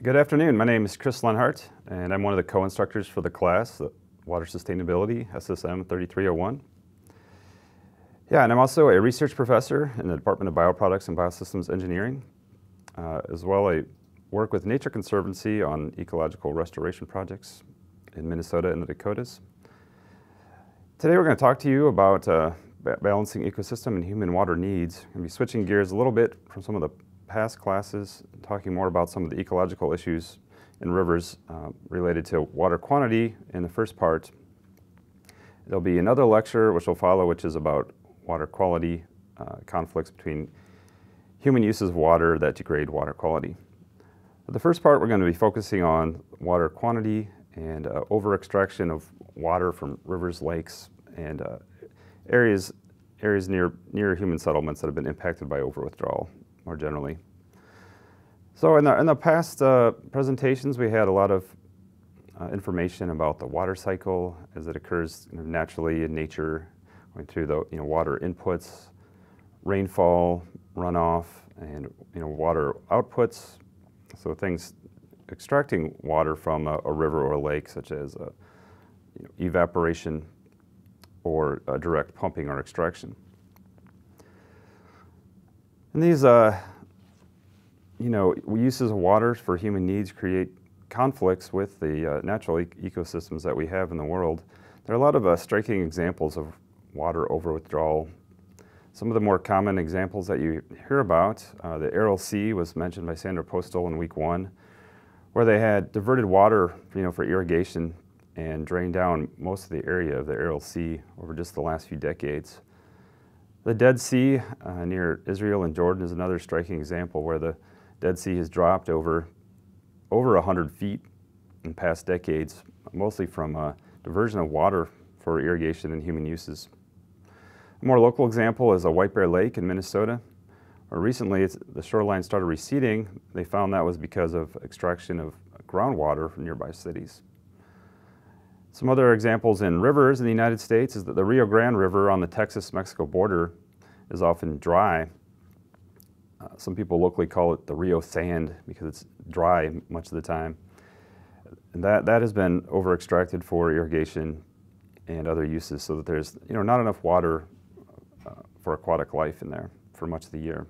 Good afternoon. My name is Chris Lenhart, and I'm one of the co-instructors for the class, Water Sustainability, SSM 3301. Yeah, and I'm also a research professor in the Department of Bioproducts and Biosystems Engineering. As well, I work with Nature Conservancy on ecological restoration projects in Minnesota and the Dakotas. Today we're going to talk to you about balancing ecosystem and human water needs. I'm going to be switching gears a little bit from some of the past classes, talking more about some of the ecological issues in rivers related to water quantity in the first part. There'll be another lecture which will follow, which is about water quality, conflicts between human uses of water that degrade water quality. For the first part, we're going to be focusing on water quantity and over-extraction of water from rivers, lakes, and areas near human settlements that have been impacted by over-withdrawal more generally. So in the past presentations, we had a lot of information about the water cycle as it occurs naturally in nature, going through the water inputs, rainfall, runoff, and water outputs. So things extracting water from a river or a lake, such as evaporation or direct pumping or extraction. And these uses of water for human needs create conflicts with the natural ecosystems that we have in the world. There are a lot of striking examples of water over-withdrawal. Some of the more common examples that you hear about, the Aral Sea was mentioned by Sandra Postel in week 1, where they had diverted water for irrigation and drained down most of the area of the Aral Sea over just the last few decades. The Dead Sea near Israel and Jordan is another striking example where the Dead Sea has dropped over 100 feet in past decades, mostly from diversion of water for irrigation and human uses. A more local example is a White Bear Lake in Minnesota, where recently the shoreline started receding. They found that was because of extraction of groundwater from nearby cities. Some other examples in rivers in the United States is that the Rio Grande River on the Texas-Mexico border is often dry. Some people locally call it the Rio Sand because it's dry much of the time. And that has been over-extracted for irrigation and other uses, so that there's not enough water for aquatic life in there for much of the year.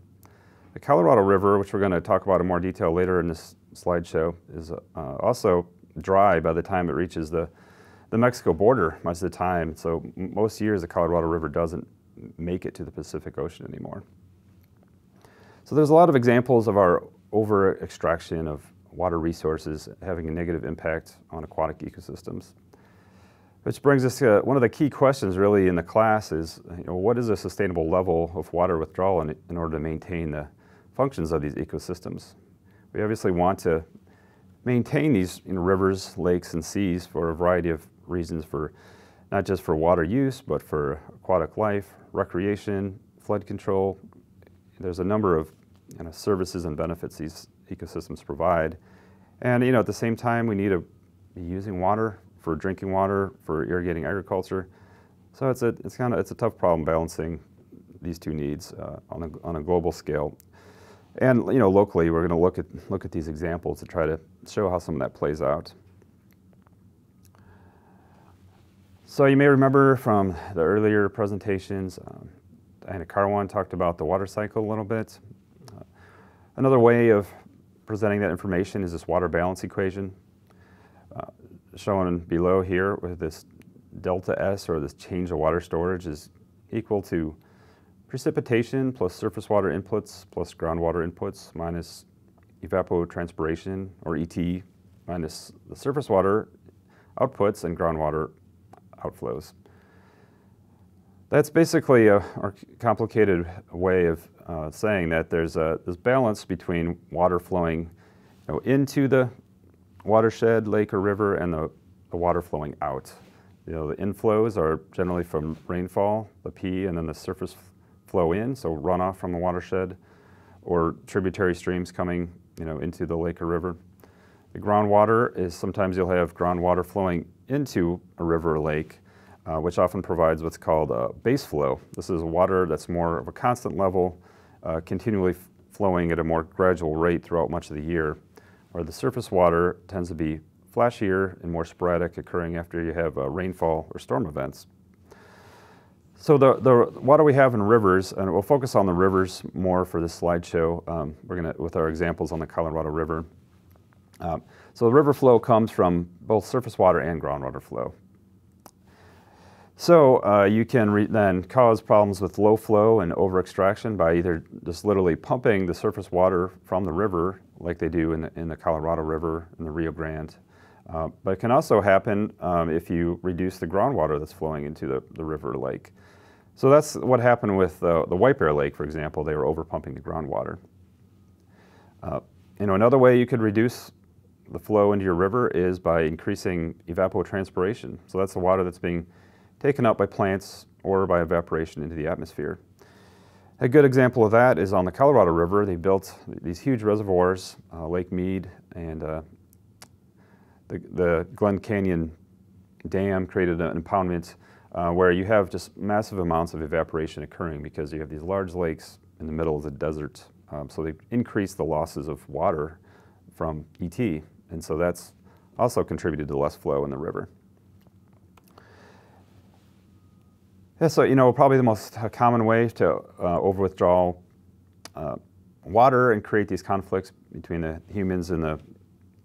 The Colorado River, which we're going to talk about in more detail later in this slideshow, is also dry by the time it reaches the Mexico border much of the time. So most years the Colorado River doesn't make it to the Pacific Ocean anymore. So there's a lot of examples of our over-extraction of water resources having a negative impact on aquatic ecosystems. Which brings us to one of the key questions really in the class is, what is a sustainable level of water withdrawal in order to maintain the functions of these ecosystems? We obviously want to maintain these rivers, lakes, and seas for a variety of reasons, for not just for water use, but for aquatic life, recreation, flood control. There's a number of services and benefits these ecosystems provide. And at the same time, we need to be using water for drinking water, for irrigating agriculture. So it's a tough problem balancing these two needs on a global scale. And locally, we're going to look at these examples to try to show how some of that plays out. So you may remember from the earlier presentations, Diana Carwan talked about the water cycle a little bit. Another way of presenting that information is this water balance equation, shown below here, with this delta S, or this change of water storage, is equal to precipitation plus surface water inputs plus groundwater inputs minus evapotranspiration, or ET, minus the surface water outputs and groundwater outflows. That's basically a complicated way of saying that there's this balance between water flowing into the watershed, lake or river, and the water flowing out. The inflows are generally from rainfall, the P, and then the surface flow in, so runoff from the watershed, or tributary streams coming into the lake or river. The groundwater is, sometimes you'll have groundwater flowing into a river or lake, which often provides what's called base flow. This is water that's more of a constant level, continually flowing at a more gradual rate throughout much of the year, where the surface water tends to be flashier and more sporadic, occurring after you have rainfall or storm events. So the water we have in rivers, and we'll focus on the rivers more for this slideshow. We're going to, with our examples on the Colorado River. So the river flow comes from both surface water and groundwater flow. So you can then cause problems with low flow and over extraction by either just literally pumping the surface water from the river like they do in the Colorado River and the Rio Grande. But it can also happen if you reduce the groundwater that's flowing into the river or lake. So that's what happened with the White Bear Lake, for example. They were overpumping the groundwater. Another way you could reduce the flow into your river is by increasing evapotranspiration. So that's the water that's being taken up by plants or by evaporation into the atmosphere. A good example of that is on the Colorado River. They built these huge reservoirs, Lake Mead and the Glen Canyon Dam created an impoundment where you have just massive amounts of evaporation occurring because you have these large lakes in the middle of the desert. So they increase the losses of water from ET, and so that's also contributed to less flow in the river. Yeah, so probably the most common way to over-withdraw water and create these conflicts between the humans and the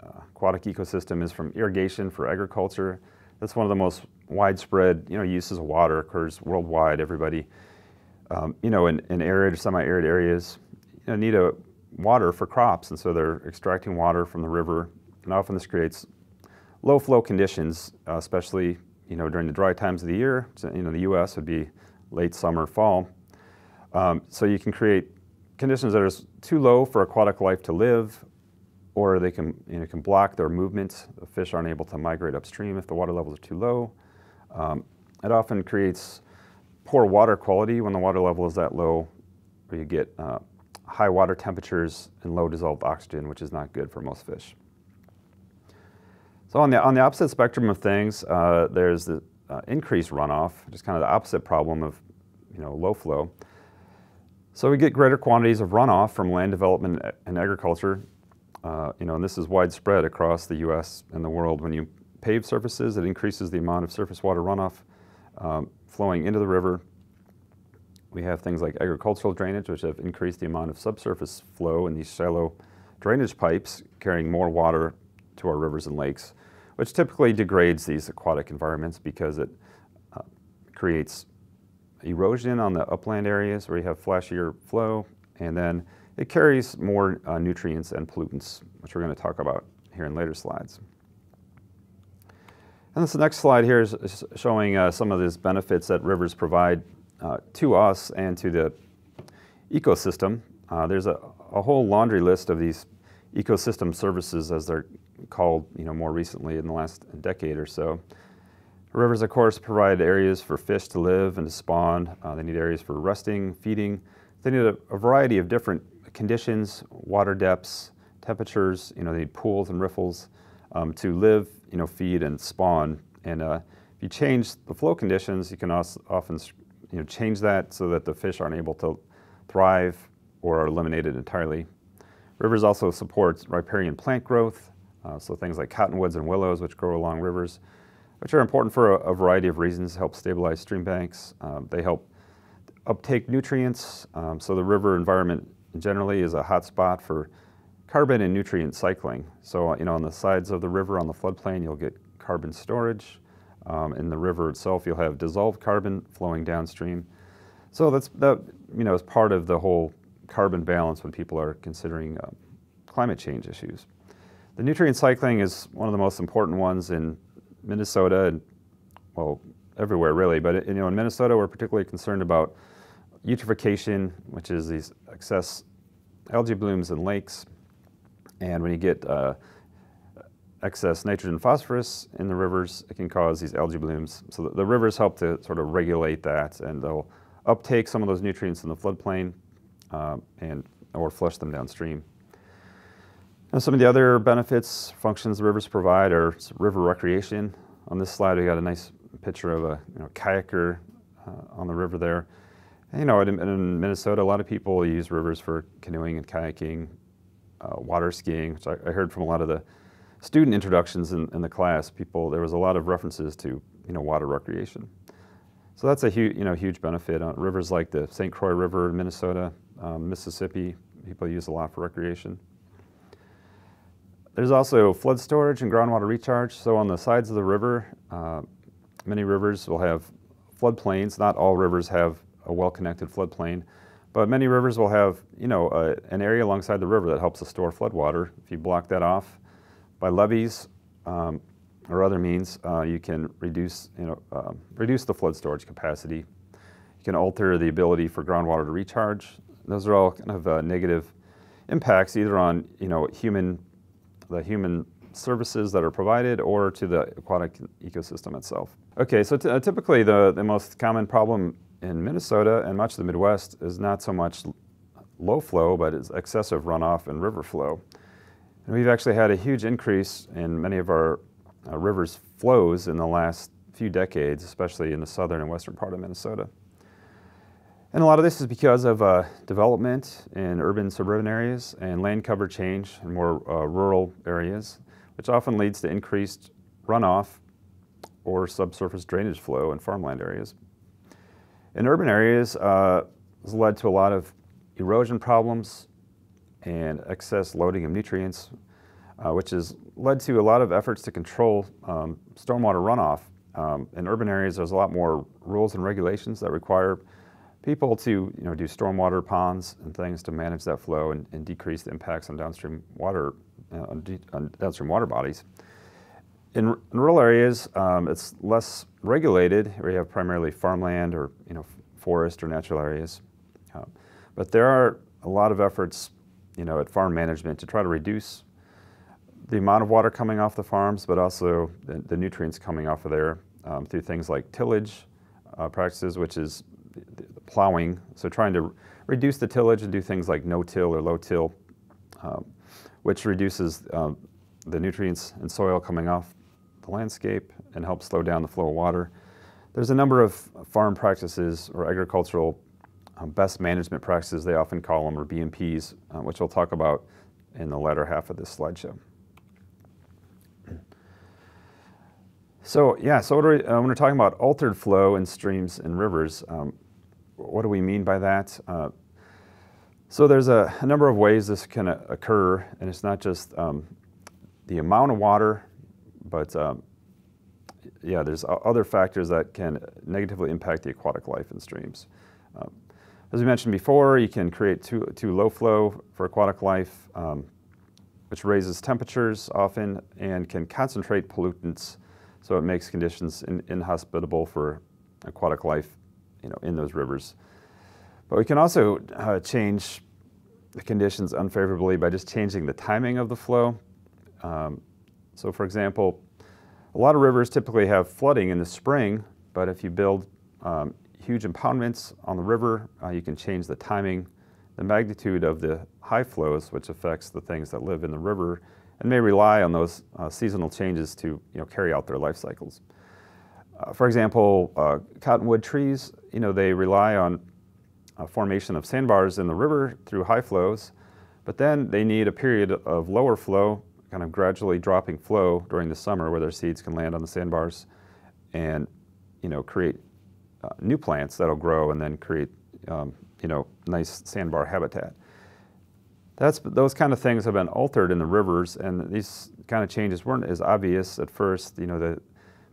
aquatic ecosystem is from irrigation for agriculture. That's one of the most widespread uses of water, occurs worldwide. Everybody in arid or semi-arid areas need water for crops, and so they're extracting water from the river, and often this creates low flow conditions, especially during the dry times of the year. So, the U.S. would be late summer, fall. So you can create conditions that are too low for aquatic life to live, or they can block their movement. The fish aren't able to migrate upstream if the water levels are too low. It often creates poor water quality when the water level is that low, where you get high water temperatures and low dissolved oxygen, which is not good for most fish. So on the opposite spectrum of things, there's the increased runoff, which is kind of the opposite problem of low flow. So we get greater quantities of runoff from land development and agriculture, and this is widespread across the U.S. and the world. When you pave surfaces, it increases the amount of surface water runoff flowing into the river. We have things like agricultural drainage, which have increased the amount of subsurface flow in these shallow drainage pipes, carrying more water to our rivers and lakes, which typically degrades these aquatic environments because it creates erosion on the upland areas where you have flashier flow, and then it carries more nutrients and pollutants, which we're going to talk about here in later slides. And this next slide here is showing some of these benefits that rivers provide to us and to the ecosystem. There's a whole laundry list of these ecosystem services, as they're called more recently in the last decade or so. Rivers, of course, provide areas for fish to live and to spawn. They need areas for resting, feeding. They need a variety of different conditions, water depths, temperatures. They need pools and riffles to live, feed and spawn. And if you change the flow conditions, you can often change that so that the fish aren't able to thrive or are eliminated entirely. Rivers also support riparian plant growth, so things like cottonwoods and willows, which grow along rivers, which are important for a variety of reasons. Help stabilize stream banks. They help uptake nutrients. So the river environment generally is a hot spot for carbon and nutrient cycling. So on the sides of the river, on the floodplain, you'll get carbon storage. In the river itself, you'll have dissolved carbon flowing downstream. So that is part of the whole carbon balance when people are considering climate change issues. The nutrient cycling is one of the most important ones in Minnesota, and well, everywhere really, but in Minnesota we're particularly concerned about eutrophication, which is these excess algae blooms in lakes, and when you get excess nitrogen and phosphorus in the rivers, it can cause these algae blooms. So the rivers help to sort of regulate that, and they'll uptake some of those nutrients in the floodplain or flush them downstream. And some of the other benefits, functions the rivers provide are river recreation. On this slide, we got a nice picture of a kayaker on the river there. And, in Minnesota, a lot of people use rivers for canoeing and kayaking. water skiing, which I heard from a lot of the student introductions in the class. There was a lot of references to water recreation. So that's a huge benefit. Rivers like the St. Croix River in Minnesota, Mississippi, people use a lot for recreation. There's also flood storage and groundwater recharge. So on the sides of the river, many rivers will have floodplains. Not all rivers have a well-connected floodplain, but many rivers will have an area alongside the river that helps to store floodwater. If you block that off by levees or other means, you can reduce the flood storage capacity. You can alter the ability for groundwater to recharge. Those are all kind of negative impacts, either on the human services that are provided or to the aquatic ecosystem itself. Okay, so typically the most common problem in Minnesota and much of the Midwest is not so much low flow, but it's excessive runoff and river flow. And we've actually had a huge increase in many of our rivers' flows in the last few decades, especially in the southern and western part of Minnesota. And a lot of this is because of development in urban, suburban areas and land cover change in more rural areas, which often leads to increased runoff or subsurface drainage flow in farmland areas. In urban areas, it's led to a lot of erosion problems and excess loading of nutrients, which has led to a lot of efforts to control stormwater runoff. In urban areas, there's a lot more rules and regulations that require people to do stormwater ponds and things to manage that flow and decrease the impacts on downstream water bodies. In rural areas, it's less regulated, where you have primarily farmland or forest or natural areas. But there are a lot of efforts at farm management to try to reduce the amount of water coming off the farms, but also the nutrients coming off of there through things like tillage practices, which is plowing. So trying to reduce the tillage and do things like no-till or low-till, which reduces the nutrients and soil coming off the landscape and helps slow down the flow of water. There's a number of farm practices or agricultural best management practices, they often call them, or BMPs, which we'll talk about in the latter half of this slideshow. So when we're talking about altered flow in streams and rivers, what do we mean by that? So there's a number of ways this can occur, and it's not just the amount of water, but there's other factors that can negatively impact the aquatic life in streams. As we mentioned before, you can create too low flow for aquatic life, which raises temperatures often and can concentrate pollutants, so it makes conditions inhospitable for aquatic life in those rivers. But we can also change the conditions unfavorably by just changing the timing of the flow. So for example, a lot of rivers typically have flooding in the spring, but if you build huge impoundments on the river, you can change the timing, the magnitude of the high flows, which affects the things that live in the river, and may rely on those seasonal changes to carry out their life cycles. For example, cottonwood trees, they rely on formation of sandbars in the river through high flows, but then they need a period of lower flow, kind of gradually dropping flow during the summer, where their seeds can land on the sandbars and create new plants that'll grow and then create nice sandbar habitat. Those kind of things have been altered in the rivers, and these kind of changes weren't as obvious at first. The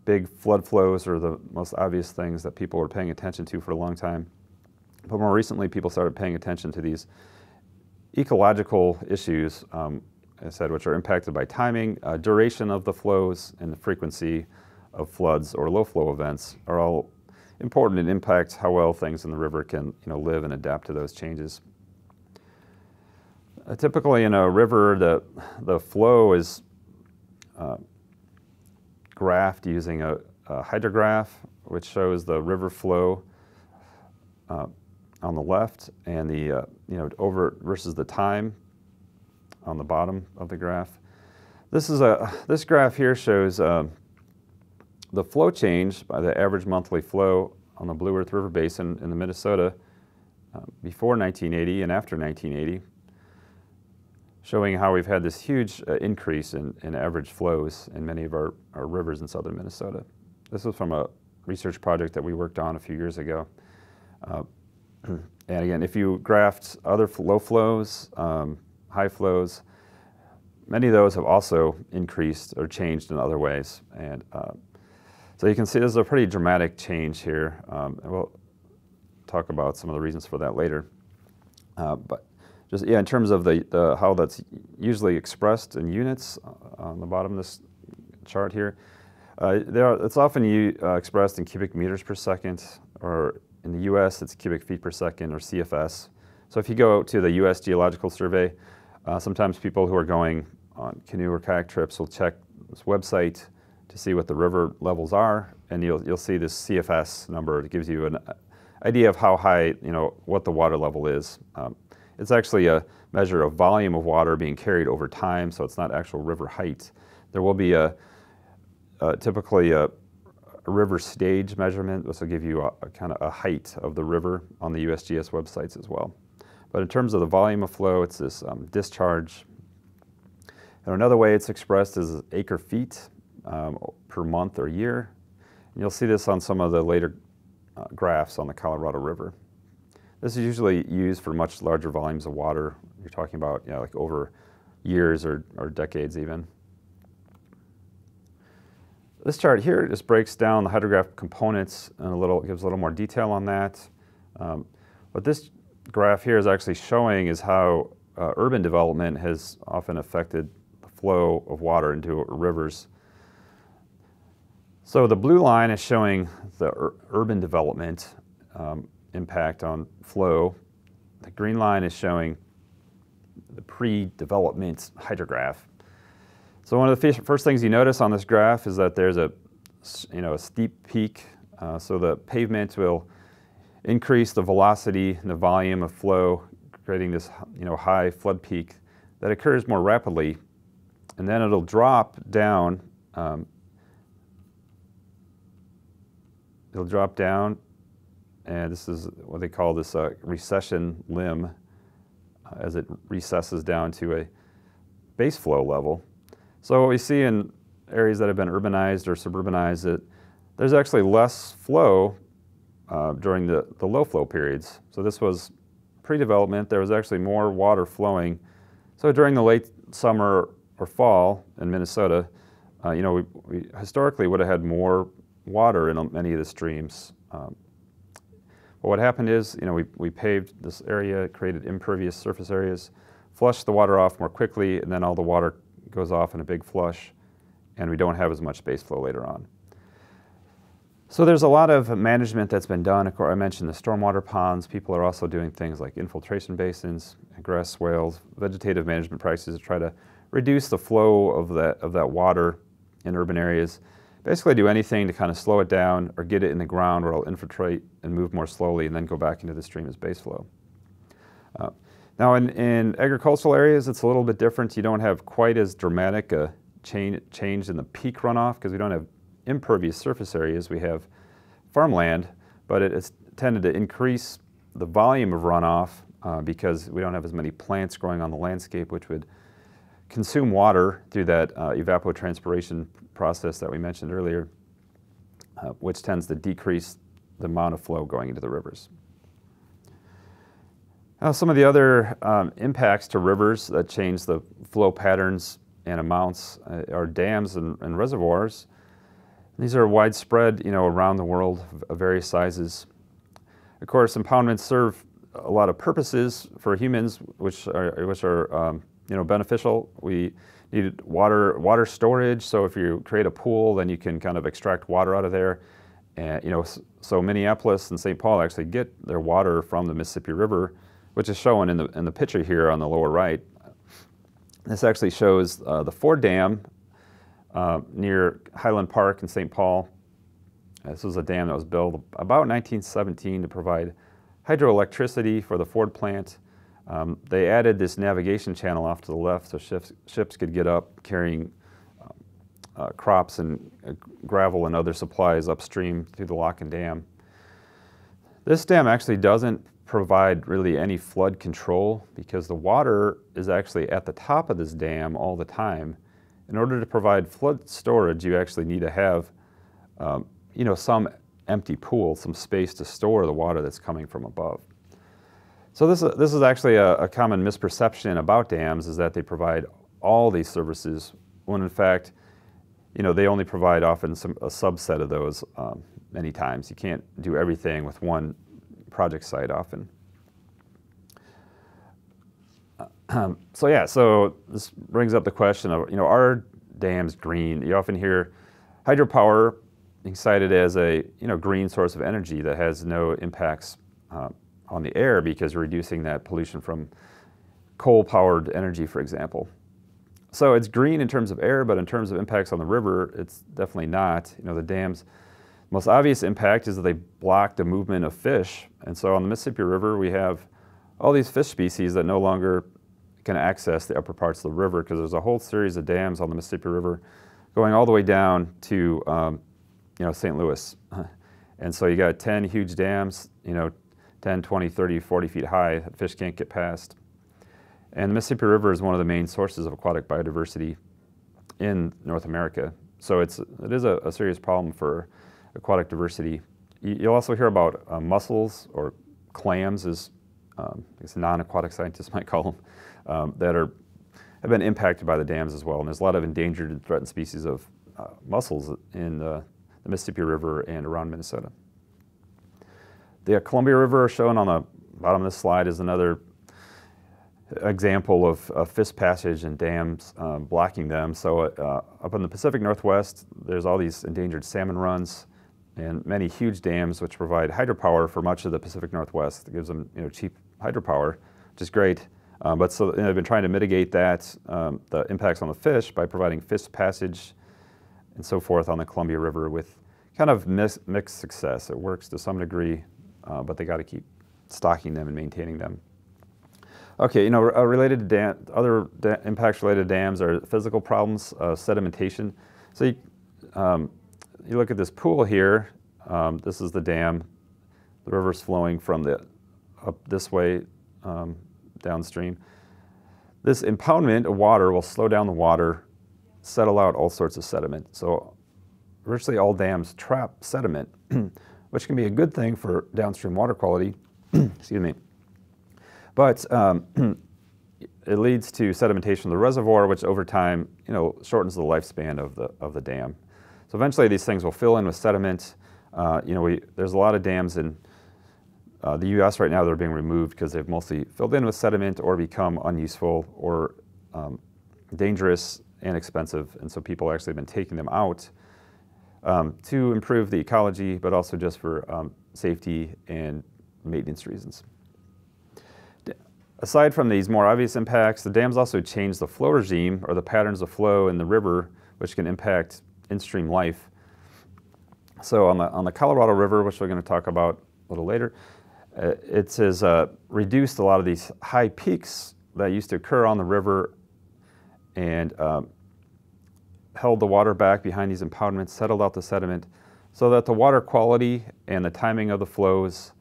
big flood flows are the most obvious things that people were paying attention to for a long time. But more recently, people started paying attention to these ecological issues, as I said, which are impacted by timing, duration of the flows, and the frequency of floods or low flow events are all important and impact how well things in the river can live and adapt to those changes. Typically in a river, the flow is graphed using a hydrograph, which shows the river flow on the left and the over versus the time on the bottom of the graph. This graph here shows the flow change by the average monthly flow on the Blue Earth River Basin in the Minnesota before 1980 and after 1980. showing how we've had this huge increase in average flows in many of our rivers in southern Minnesota. This was from a research project that we worked on a few years ago. And again, if you graphed other low flows, high flows, many of those have also increased or changed in other ways. And so you can see there's a pretty dramatic change here. And we'll talk about some of the reasons for that later. But just, yeah, in terms of the how that's usually expressed in units on the bottom of this chart here, it's often expressed in cubic meters per second, or in the US it's cubic feet per second, or CFS. So if you go to the US Geological Survey, sometimes people who are going on canoe or kayak trips will check this website to see what the river levels are, and you'll see this CFS number. It gives you an idea of how high, what the water level is. It's actually a measure of volume of water being carried over time, so it's not actual river height. There will be typically a river stage measurement, which will give you a kind of a height of the river on the USGS websites as well. But in terms of the volume of flow, it's this discharge. And another way it's expressed is acre feet per month or year. And you'll see this on some of the later graphs on the Colorado River. This is usually used for much larger volumes of water. You're talking about like over years or decades even. This chart here just breaks down the hydrographic components and gives a little more detail on that. What this graph here is actually showing is how urban development has often affected the flow of water into rivers. So the blue line is showing the urban development impact on flow. The green line is showing the pre-development hydrograph. So one of the first things you notice on this graph is that there's a steep peak. So the pavement will increase the velocity and the volume of flow, creating this high flood peak that occurs more rapidly, and then it'll drop down. It'll drop down, and this is what they call this recession limb, as it recesses down to a base flow level. So what we see in areas that have been urbanized or suburbanized, that there's actually less flow during the low flow periods. So this was pre-development. There was actually more water flowing. So during the late summer or fall in Minnesota, we historically would have had more water in many of the streams. But what happened is, we paved this area, created impervious surface areas, flushed the water off more quickly, and then all the water goes off in a big flush, and we don't have as much base flow later on. So there's a lot of management that's been done. Of course, I mentioned the stormwater ponds. People are also doing things like infiltration basins, grass swales, vegetative management practices to try to reduce the flow of that water in urban areas. Basically do anything to kind of slow it down or get it in the ground where it'll infiltrate and move more slowly and then go back into the stream as base flow. Now in agricultural areas, it's a little bit different. You don't have quite as dramatic a change in the peak runoff because we don't have impervious surface areas. We have farmland, but it's tended to increase the volume of runoff because we don't have as many plants growing on the landscape, which would consume water through that evapotranspiration process that we mentioned earlier, which tends to decrease the amount of flow going into the rivers. Some of the other impacts to rivers that change the flow patterns and amounts are dams and reservoirs. These are widespread, around the world of various sizes. Of course, impoundments serve a lot of purposes for humans, which are beneficial. We need water storage. So if you create a pool, then you can kind of extract water out of there. And so Minneapolis and St. Paul actually get their water from the Mississippi River, which is shown in the picture here on the lower right. This actually shows the Ford Dam near Highland Park in St. Paul. This was a dam that was built about 1917 to provide hydroelectricity for the Ford plant. They added this navigation channel off to the left so ships could get up carrying crops and gravel and other supplies upstream through the lock and dam. This dam actually doesn't provide really any flood control because the water is actually at the top of this dam all the time. In order to provide flood storage, you actually need to have some empty pool, some space to store the water that's coming from above. So this is actually a common misperception about dams, is that they provide all these services, when in fact, they only provide often a subset of those many times. You can't do everything with one project site often. So this brings up the question of, are dams green? You often hear hydropower being cited as a green source of energy that has no impacts on the air because you're reducing that pollution from coal-powered energy, for example. So it's green in terms of air, but in terms of impacts on the river, it's definitely not. The dam's most obvious impact is that they block the movement of fish. And so on the Mississippi River, we have all these fish species that no longer can access the upper parts of the river because there's a whole series of dams on the Mississippi River going all the way down to St. Louis. And so you got 10 huge dams, 10, 20, 30, 40 feet high that fish can't get past. And the Mississippi River is one of the main sources of aquatic biodiversity in North America. So it is a serious problem for aquatic diversity. You'll also hear about mussels or clams, as I guess non-aquatic scientists might call them, that have been impacted by the dams as well. And there's a lot of endangered and threatened species of mussels in the Mississippi River and around Minnesota. The Columbia River, shown on the bottom of this slide, is another example of fish passage and dams blocking them. So up in the Pacific Northwest, there's all these endangered salmon runs and many huge dams which provide hydropower for much of the Pacific Northwest. It gives them cheap hydropower, which is great. But so they've been trying to mitigate that, the impacts on the fish, by providing fish passage and so forth on the Columbia River with kind of mixed success. It works to some degree, but they got to keep stocking them and maintaining them. Okay, related to other impacts related to dams are physical problems, sedimentation. So you look at this pool here. This is the dam. The river's flowing from up this way downstream. This impoundment of water will slow down the water, settle out all sorts of sediment. So virtually all dams trap sediment, which can be a good thing for downstream water quality. Excuse me. But it leads to sedimentation of the reservoir, which over time, shortens the lifespan of the dam. So eventually, these things will fill in with sediment. There's a lot of dams in the U.S. right now that are being removed because they've mostly filled in with sediment or become unuseful or dangerous and expensive. And so people actually have been taking them out to improve the ecology, but also just for safety and maintenance reasons. Aside from these more obvious impacts, the dams also change the flow regime or the patterns of flow in the river, which can impact in-stream life. So on the Colorado River, which we're going to talk about a little later, it has reduced a lot of these high peaks that used to occur on the river and held the water back behind these impoundments, settled out the sediment, so that the water quality and the timing of the flows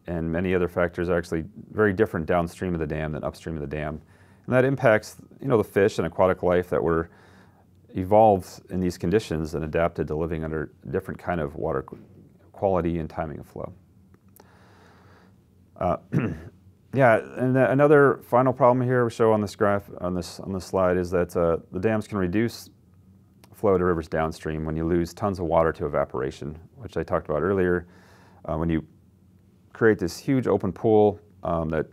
and many other factors are actually very different downstream of the dam than upstream of the dam. And that impacts, the fish and aquatic life that were evolved in these conditions and adapted to living under different kind of water quality and timing of flow. And another final problem here we show on this graph, on this slide, is that the dams can reduce flow to rivers downstream when you lose tons of water to evaporation, which I talked about earlier. When you create this huge open pool that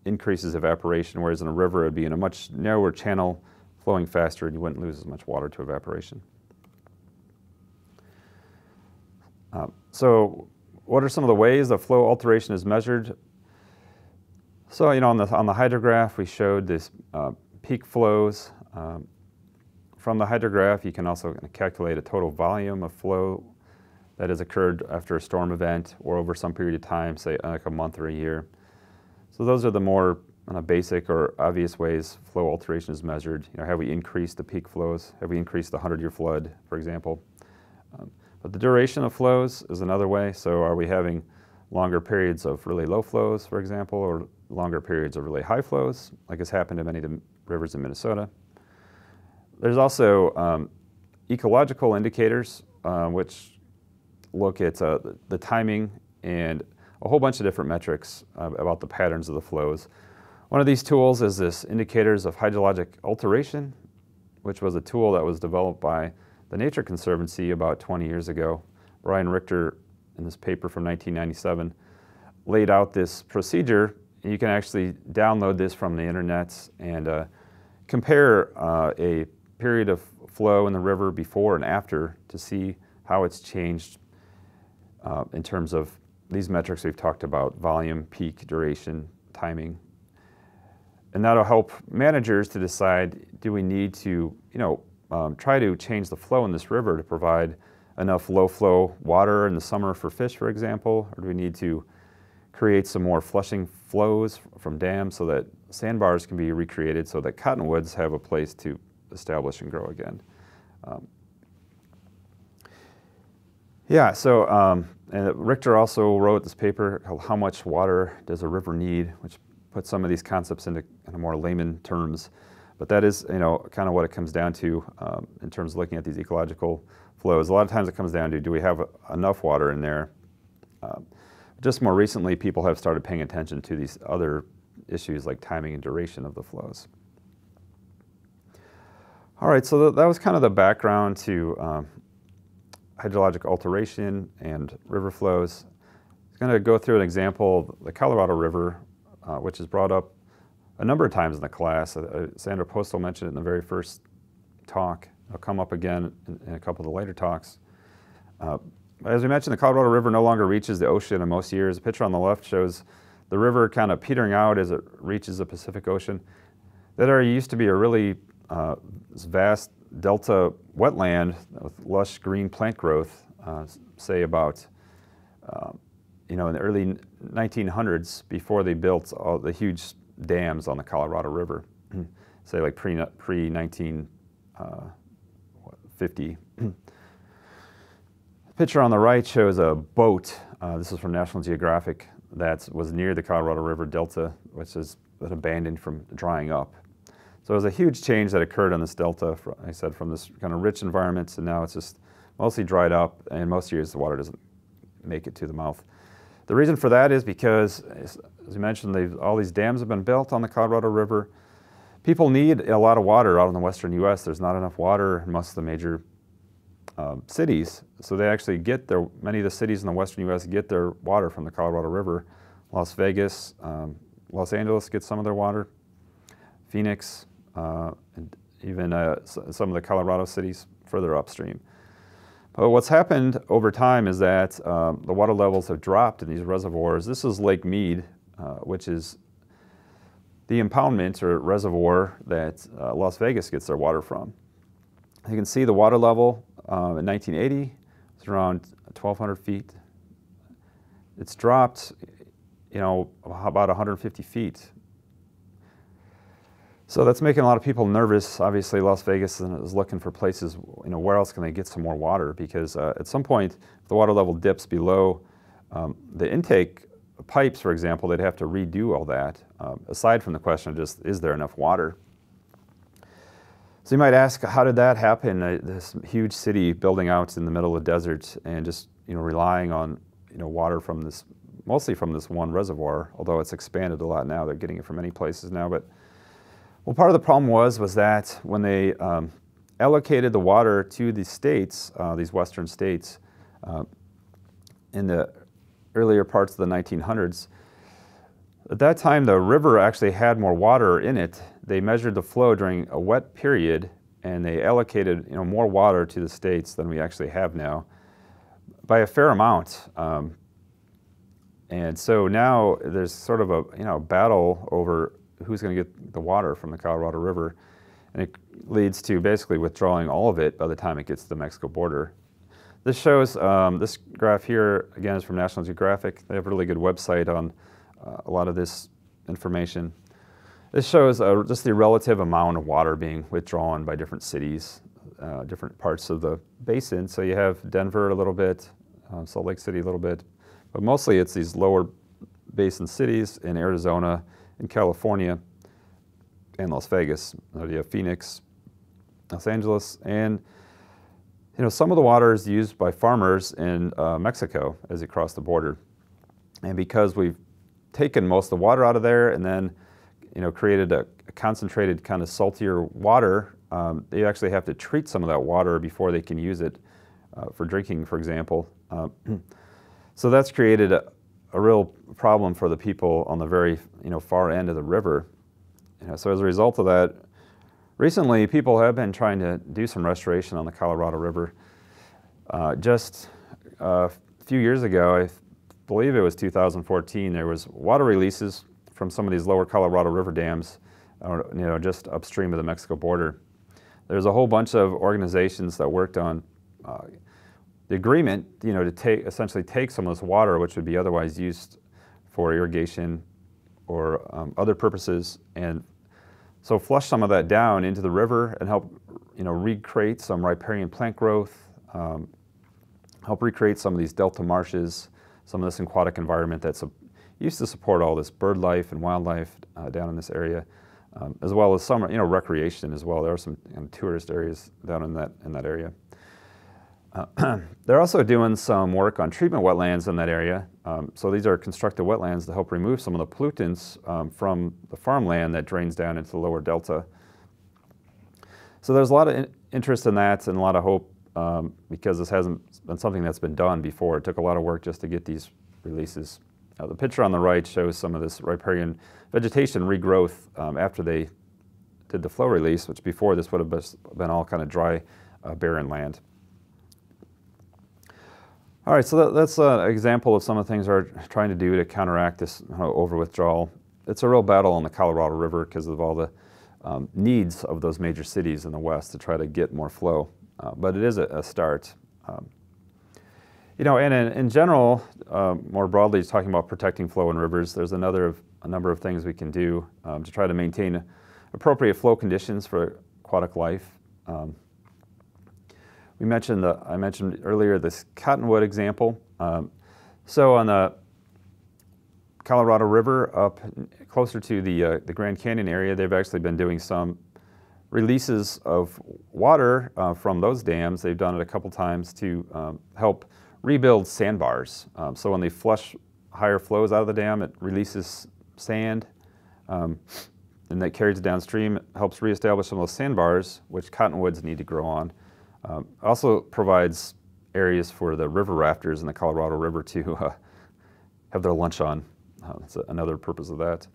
increases evaporation, whereas in a river it would be in a much narrower channel, flowing faster, and you wouldn't lose as much water to evaporation. So what are some of the ways that flow alteration is measured? So on the hydrograph we showed this peak flows. From the hydrograph you can also calculate a total volume of flow that has occurred after a storm event or over some period of time, say like a month or a year. So those are the more basic or obvious ways flow alteration is measured. Have we increased the peak flows? Have we increased the 100-year flood, for example? But the duration of flows is another way. So are we having longer periods of really low flows, for example, or longer periods of really high flows, like has happened in many of the rivers in Minnesota. There's also ecological indicators, which look at the timing and a whole bunch of different metrics about the patterns of the flows. One of these tools is this Indicators of Hydrologic Alteration, which was a tool that was developed by the Nature Conservancy about 20 years ago. Brian Richter, in this paper from 1997, laid out this procedure. You can actually download this from the internet and compare a period of flow in the river before and after to see how it's changed in terms of these metrics we've talked about: volume, peak, duration, timing. And that'll help managers to decide, do we need to try to change the flow in this river to provide enough low flow water in the summer for fish, for example, or do we need to create some more flushing flows from dams so that sandbars can be recreated so that cottonwoods have a place to establish and grow again. And Richter also wrote this paper called How Much Water Does a River Need, which puts some of these concepts into more layman terms. But that is kind of what it comes down to in terms of looking at these ecological flows. A lot of times it comes down to, do we have enough water in there? Just more recently, people have started paying attention to these other issues like timing and duration of the flows. All right, so that was kind of the background to hydrologic alteration and river flows. I'm going to go through an example of the Colorado River, which is brought up a number of times in the class. Sandra Postel mentioned it in the very first talk. It'll come up again in a couple of the later talks. As we mentioned, the Colorado River no longer reaches the ocean in most years. The picture on the left shows the river kind of petering out as it reaches the Pacific Ocean. That area used to be a really vast delta wetland with lush green plant growth, say about in the early 1900s, before they built all the huge dams on the Colorado River, say like pre-1950. The picture on the right shows a boat. This is from National Geographic that was near the Colorado River Delta, which is abandoned from drying up. So it was a huge change that occurred on this delta, I said, from this kind of rich environment, and now it's just mostly dried up, and most years the water doesn't make it to the mouth. The reason for that is because, as you mentioned, all these dams have been built on the Colorado River. People need a lot of water out in the western U.S. There's not enough water in most of the major cities, so they actually get many of the cities in the western U.S. get their water from the Colorado River. Las Vegas, Los Angeles gets some of their water, Phoenix, and even some of the Colorado cities further upstream. But what's happened over time is that the water levels have dropped in these reservoirs. This is Lake Mead, which is the impoundment or reservoir that Las Vegas gets their water from. You can see the water level in 1980 was around 1,200 feet. It's dropped, about 150 feet. So that's making a lot of people nervous. Obviously, Las Vegas is looking for places, where else can they get some more water? Because at some point, if the water level dips below the intake pipes, for example, they'd have to redo all that, aside from the question of just, is there enough water? So you might ask, how did that happen? This huge city building out in the middle of the desert and just, relying on, water from this, mostly from this one reservoir, although it's expanded a lot now. They're getting it from many places now, but well, part of the problem was that when they allocated the water to the states, these western states, in the earlier parts of the 1900s, at that time the river actually had more water in it. They measured the flow during a wet period, and they allocated more water to the states than we actually have now, by a fair amount. And so now there's sort of a battle over who's going to get the water from the Colorado River, and it leads to basically withdrawing all of it by the time it gets to the Mexico border. This shows, this graph here, again, is from National Geographic. They have a really good website on a lot of this information. This shows just the relative amount of water being withdrawn by different cities, different parts of the basin. So you have Denver a little bit, Salt Lake City a little bit, But mostly it's these lower basin cities in Arizona, in California, and Las Vegas. You have Phoenix, Los Angeles, and some of the water is used by farmers in Mexico as you cross the border. And because we've taken most of the water out of there and then created a concentrated kind of saltier water, they actually have to treat some of that water before they can use it for drinking, for example. So that's created a real problem for the people on the very far end of the river. So as a result of that, recently people have been trying to do some restoration on the Colorado River. Just a few years ago, I believe it was 2014, there was water releases from some of these lower Colorado River dams, just upstream of the Mexico border. There's a whole bunch of organizations that worked on the agreement, to essentially take some of this water, which would be otherwise used for irrigation or other purposes, and so flush some of that down into the river and help, recreate some riparian plant growth, help recreate some of these delta marshes, some of this aquatic environment that's used to support all this bird life and wildlife down in this area, as well as some, recreation as well. There are some tourist areas down in that area. They're also doing some work on treatment wetlands in that area. So these are constructed wetlands to help remove some of the pollutants from the farmland that drains down into the lower delta. So there's a lot of interest in that and a lot of hope because this hasn't been something that's been done before. It took a lot of work just to get these releases. The picture on the right shows some of this riparian vegetation regrowth after they did the flow release, which before this would have been all kind of dry, barren land. All right, so that's an example of some of the things we're trying to do to counteract this over-withdrawal. It's a real battle on the Colorado River because of all the needs of those major cities in the west to try to get more flow. But it is a start. And in general, more broadly, talking about protecting flow in rivers, there's a number of things we can do to try to maintain appropriate flow conditions for aquatic life. I mentioned earlier this cottonwood example. So on the Colorado River up closer to the Grand Canyon area, they've actually been doing some releases of water from those dams. They've done it a couple times to help rebuild sandbars. So when they flush higher flows out of the dam, it releases sand, and that carries it downstream. It helps reestablish some of those sandbars, which cottonwoods need to grow on. Also provides areas for the river rafters in the Colorado River to have their lunch on. That's another purpose of that.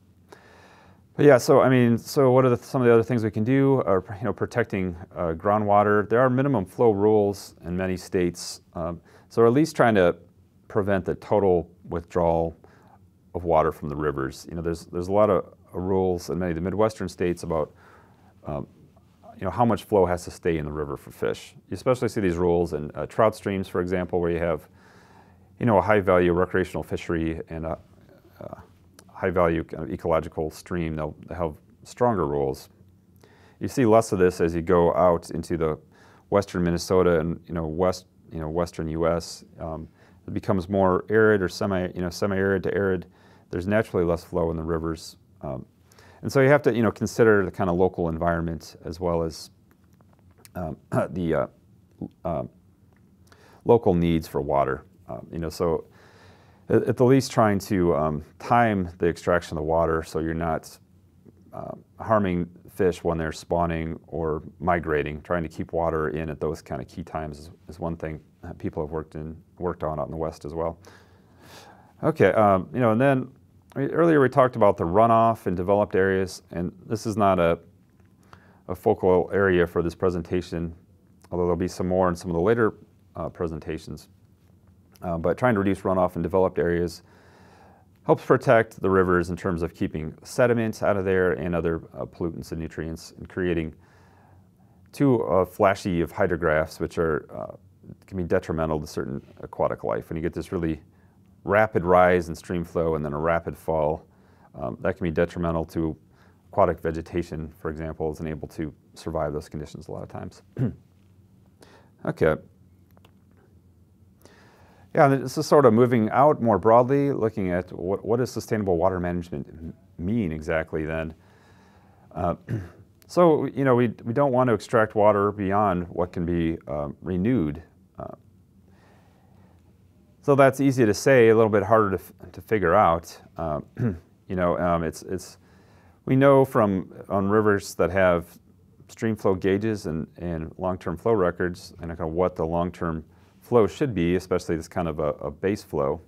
But yeah, so what are some of the other things we can do? Are protecting groundwater. There are minimum flow rules in many states, so at least trying to prevent the total withdrawal of water from the rivers. There's a lot of rules in many of the Midwestern states about how much flow has to stay in the river for fish. You especially see these rules in trout streams, for example, where you have a high-value recreational fishery and a high-value ecological stream. They'll have stronger rules. You see less of this as you go out into the western Minnesota and western U.S. It becomes more arid or semi-arid to arid. There's naturally less flow in the rivers. And so you have to, consider the kind of local environment as well as the local needs for water. So at the least trying to time the extraction of the water so you're not harming fish when they're spawning or migrating. Trying to keep water in at those kind of key times is one thing that people have worked on out in the west as well. Okay, and then earlier we talked about the runoff in developed areas, and this is not a focal area for this presentation, although there'll be some more in some of the later presentations. But trying to reduce runoff in developed areas helps protect the rivers in terms of keeping sediments out of there and other pollutants and nutrients, and creating too flashy of hydrographs, which can be detrimental to certain aquatic life. When you get this really rapid rise in stream flow and then a rapid fall, that can be detrimental to aquatic vegetation, for example, isn't able to survive those conditions a lot of times. Okay. Yeah, and this is sort of moving out more broadly, looking at what does sustainable water management mean exactly then. So, we don't want to extract water beyond what can be renewed. So that's easy to say, a little bit harder to figure out. We know on rivers that have stream flow gauges and long-term flow records, and kind of what the long-term flow should be, especially this kind of a base flow.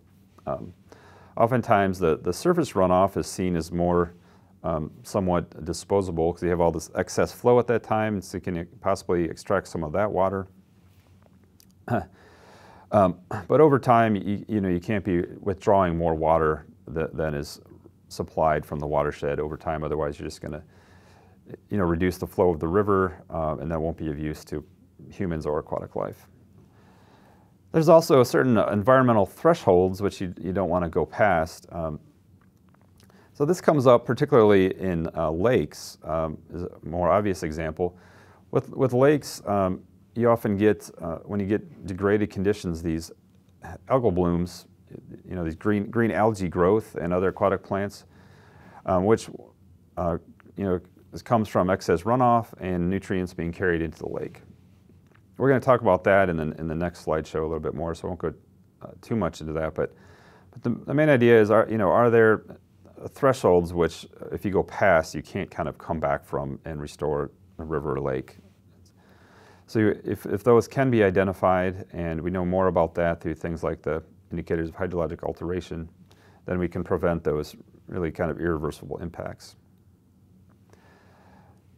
Oftentimes the surface runoff is seen as more somewhat disposable because you have all this excess flow at that time, so you can possibly extract some of that water. But over time, you can't be withdrawing more water than is supplied from the watershed over time. Otherwise, you're just going to, reduce the flow of the river, and that won't be of use to humans or aquatic life. There's also certain environmental thresholds which you don't want to go past. So this comes up particularly in lakes, is a more obvious example. With lakes, you often get, when you get degraded conditions, these algal blooms, these green algae growth and other aquatic plants, which comes from excess runoff and nutrients being carried into the lake. We're going to talk about that in the next slideshow a little bit more, so I won't go too much into that. But the main idea is, are there thresholds which, if you go past, you can't kind of come back from and restore a river or lake? So if those can be identified, and we know more about that through things like the indicators of hydrologic alteration, then we can prevent those really kind of irreversible impacts.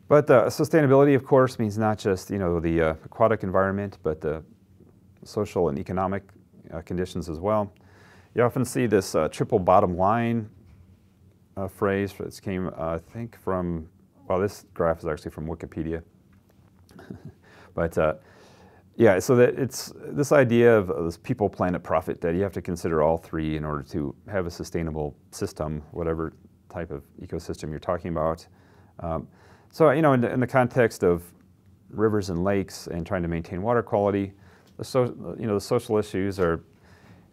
But sustainability, of course, means not just the aquatic environment, but the social and economic conditions as well. You often see this triple bottom line phrase. This came, I think, from, well, this graph is actually from Wikipedia. But yeah, so that it's this idea of this people, planet, profit, that you have to consider all three in order to have a sustainable system, whatever type of ecosystem you're talking about. So, in the context of rivers and lakes and trying to maintain water quality, the social issues are,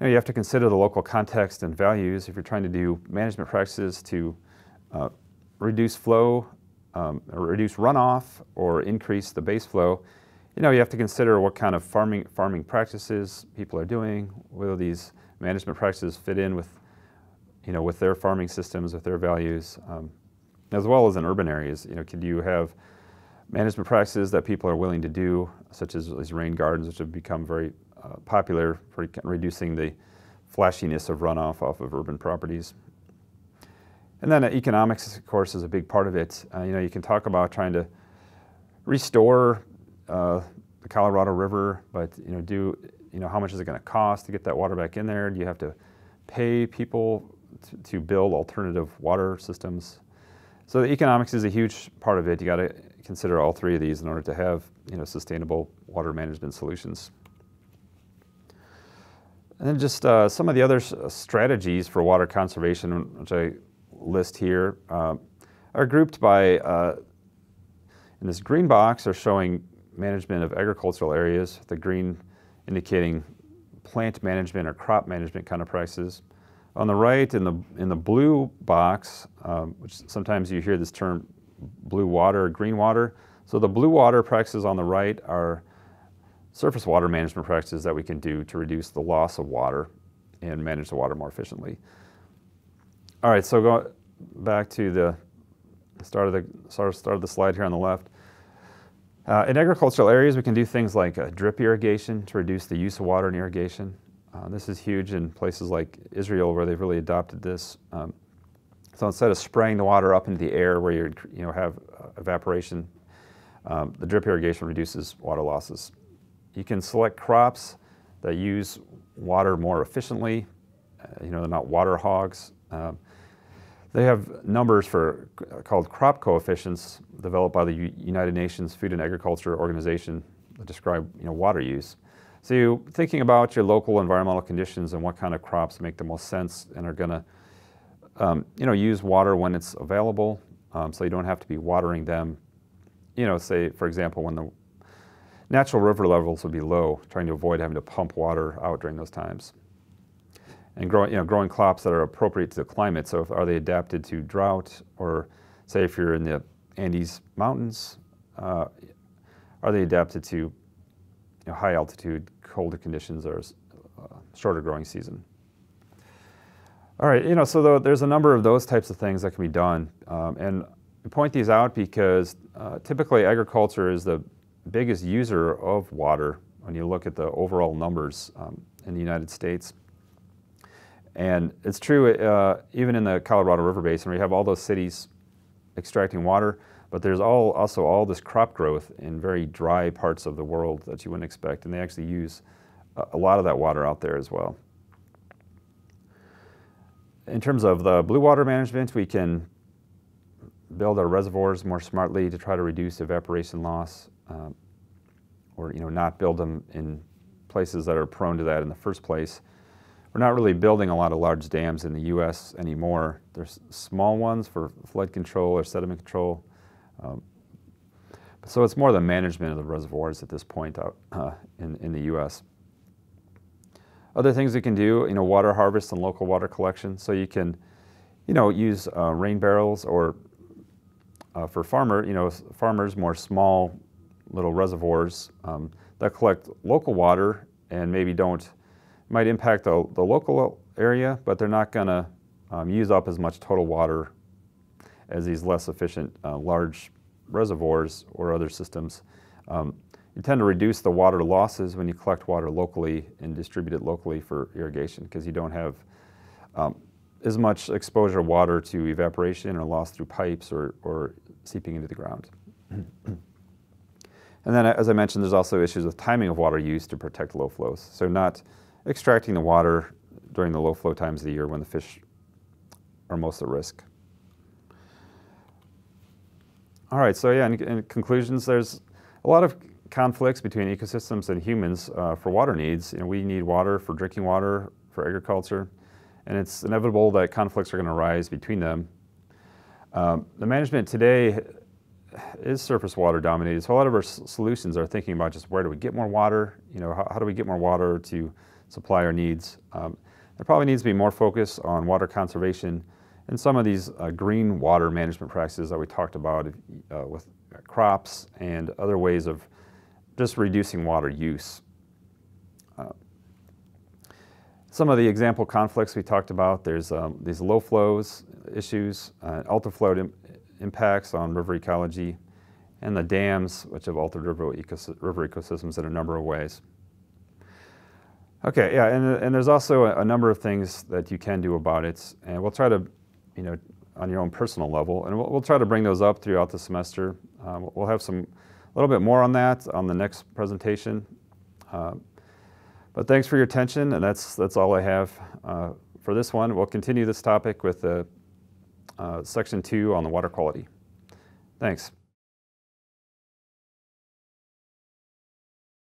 you have to consider the local context and values. If you're trying to do management practices to reduce flow, or reduce runoff, or increase the base flow, you have to consider what kind of farming practices people are doing, whether these management practices fit in with, with their farming systems, with their values. As well as in urban areas, could you have management practices that people are willing to do, such as rain gardens, which have become very popular for reducing the flashiness of runoff off of urban properties. And then economics, of course, is a big part of it. You can talk about trying to restore the Colorado River, but how much is it going to cost to get that water back in there? Do you have to pay people to build alternative water systems? So the economics is a huge part of it. You got to consider all three of these in order to have sustainable water management solutions. And then just some of the other strategies for water conservation, which I list here, are grouped by, in this green box, are showing management of agricultural areas, the green indicating plant management or crop management kind of practices. On the right, in the blue box, which sometimes you hear this term blue water or green water. So the blue water practices on the right are surface water management practices that we can do to reduce the loss of water and manage the water more efficiently. All right, so go back to the start of the slide here on the left. In agricultural areas, we can do things like drip irrigation to reduce the use of water in irrigation. This is huge in places like Israel, where they've really adopted this. So instead of spraying the water up into the air where you have evaporation, the drip irrigation reduces water losses. You can select crops that use water more efficiently. They're not water hogs. They have numbers called crop coefficients developed by the United Nations Food and Agriculture Organization that describe water use. So you're thinking about your local environmental conditions and what kind of crops make the most sense and are going to use water when it's available, so you don't have to be watering them. Say, for example, when the natural river levels would be low, trying to avoid having to pump water out during those times. and growing crops that are appropriate to the climate. So are they adapted to drought, or say if you're in the Andes Mountains, are they adapted to high altitude, colder conditions, or shorter growing season? All right, so there's a number of those types of things that can be done. And we point these out because typically agriculture is the biggest user of water when you look at the overall numbers in the United States. And it's true even in the Colorado River Basin, where you have all those cities extracting water, but there's also all this crop growth in very dry parts of the world that you wouldn't expect, and they actually use a lot of that water out there as well. In terms of the blue water management, we can build our reservoirs more smartly to try to reduce evaporation loss, or not build them in places that are prone to that in the first place. We're not really building a lot of large dams in the U.S. anymore. There's small ones for flood control or sediment control. So it's more the management of the reservoirs at this point out in the U.S. Other things we can do, water harvest and local water collection. So you can, use rain barrels, or for farmers, more small little reservoirs that collect local water and maybe might impact the local area, but they're not going to use up as much total water as these less efficient large reservoirs or other systems. You tend to reduce the water losses when you collect water locally and distribute it locally for irrigation, because you don't have as much exposure of water to evaporation or loss through pipes or seeping into the ground. And then, as I mentioned, there's also issues with timing of water use to protect low flows. So not extracting the water during the low flow times of the year when the fish are most at risk. All right, so yeah, in conclusions, there's a lot of conflicts between ecosystems and humans for water needs. We need water for drinking water, for agriculture, and it's inevitable that conflicts are going to arise between them. The management today is surface water dominated, so a lot of our solutions are thinking about just where do we get more water, how do we get more water to supply our needs. There probably needs to be more focus on water conservation and some of these green water management practices that we talked about with crops and other ways of just reducing water use. Some of the example conflicts we talked about, there's these low flows issues, ultra-flow impacts on river ecology, and the dams, which have altered river ecosystems in a number of ways. Okay, yeah, and there's also a number of things that you can do about it, and we'll try to, on your own personal level, and we'll try to bring those up throughout the semester. We'll have a little bit more on that on the next presentation. But thanks for your attention, and that's all I have for this one. We'll continue this topic with section 2 on the water quality. Thanks.